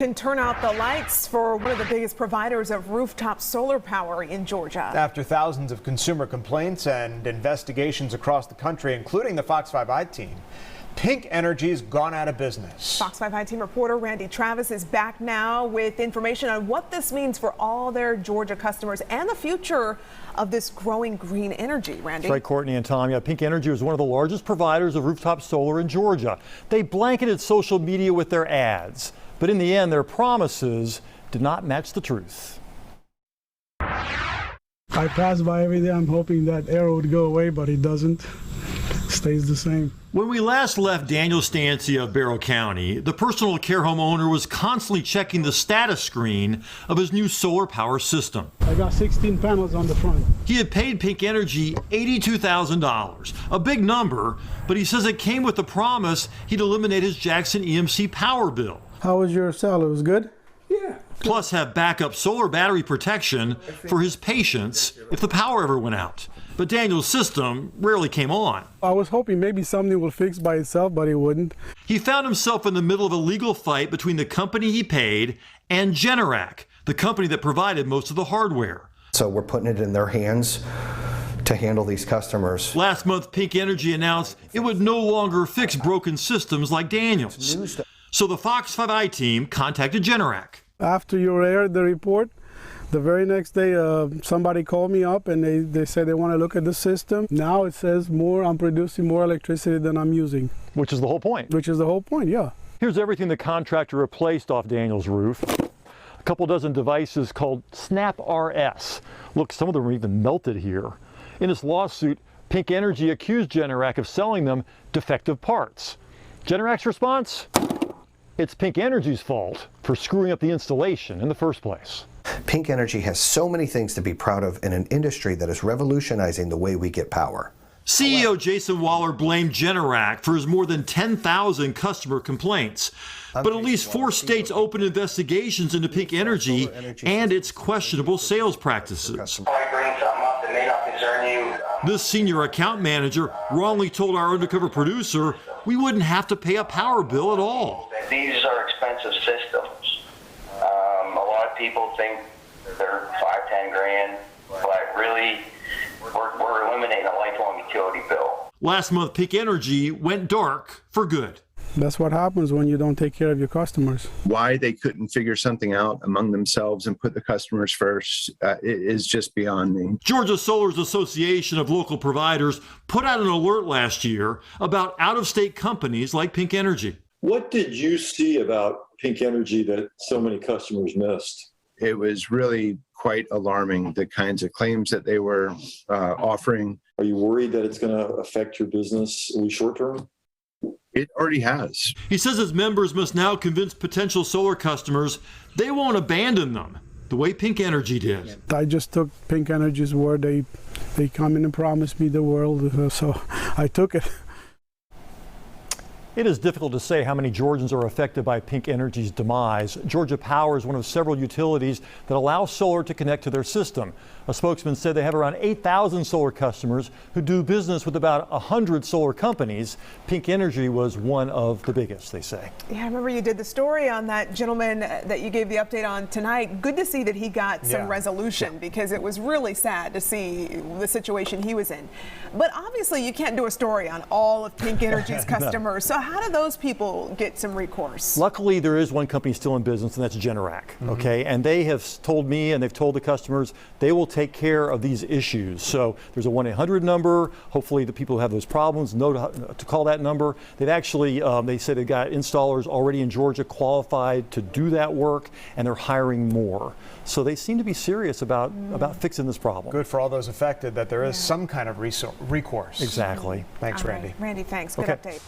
Can turn out the lights for one of the biggest providers of rooftop solar power in Georgia. After thousands of consumer complaints and investigations across the country, including the Fox 5 I-Team, Pink Energy's gone out of business. Fox 5 I-Team reporter Randy Travis is back now with information on what this means for all their Georgia customers and the future of this growing green energy. Randy. That's right, Courtney and Tom. Yeah, Pink Energy is one of the largest providers of rooftop solar in Georgia. They blanketed social media with their ads, but in the end, their promises did not match the truth. I pass by every day. I'm hoping that arrow would go away, but it doesn't. It stays the same. When we last left Daniel Stancia of Barrow County, the personal care home owner was constantly checking the status screen of his new solar power system. I got 16 panels on the front. He had paid Pink Energy $82,000, a big number, but he says it came with the promise he'd eliminate his Jackson EMC power bill. How was your salad? It was good? Yeah. Plus have backup solar battery protection for his patients if the power ever went out. But Daniel's system rarely came on. I was hoping maybe something will fix by itself, but it wouldn't. He found himself in the middle of a legal fight between the company he paid and Generac, the company that provided most of the hardware. So we're putting it in their hands to handle these customers. Last month, Pink Energy announced it would no longer fix broken systems like Daniel's. So the Fox 5 I-Team contacted Generac. After you aired the report, the very next day, somebody called me up and they said they want to look at the system. Now it says I'm producing more electricity than I'm using. Which is the whole point. Which is the whole point, yeah. Here's everything the contractor replaced off Daniel's roof. A couple dozen devices called Snap RS. Look, some of them are even melted here. In this lawsuit, Pink Energy accused Generac of selling them defective parts. Generac's response? It's Pink Energy's fault for screwing up the installation in the first place. Pink Energy has so many things to be proud of in an industry that is revolutionizing the way we get power. CEO Jason Waller blamed Generac for his more than 10,000 customer complaints. But at least 4 states opened investigations into Pink Energy and its questionable sales practices. This senior account manager wrongly told our undercover producer we wouldn't have to pay a power bill at all. These are expensive systems. A lot of people think they're $5–10 grand, but really we're eliminating a lifelong utility bill. Last month, Pink Energy went dark for good. That's what happens when you don't take care of your customers. Why they couldn't figure something out among themselves and put the customers first is just beyond me. Georgia Solar's Association of Local Providers put out an alert last year about out-of-state companies like Pink Energy. What did you see about Pink Energy that so many customers missed? It was really quite alarming, the kinds of claims that they were offering. Are you worried that it's going to affect your business in the short term? It already has. He says his members must now convince potential solar customers they won't abandon them the way Pink Energy did. I just took Pink Energy's word. They come in and promised me the world, so I took it. It is difficult to say how many Georgians are affected by Pink Energy's demise. Georgia Power is one of several utilities that allow solar to connect to their system. A spokesman said they have around 8,000 solar customers who do business with about 100 solar companies. Pink Energy was one of the biggest, they say. Yeah, I remember you did the story on that gentleman that you gave the update on tonight. Good to see that he got some resolution because it was really sad to see the situation he was in. But obviously you can't do a story on all of Pink Energy's customers. So how do those people get some recourse? Luckily, there is one company still in business, and that's Generac. Okay, and they have told me and they've told the customers they will take care of these issues. So there's a 1-800 number. Hopefully the people who have those problems know to call that number. They've actually, they say they've got installers already in Georgia qualified to do that work, and they're hiring more. So they seem to be serious about fixing this problem. Good for all those affected that there is some kind of recourse. Exactly. Thanks, Randy. Randy, thanks. Good update.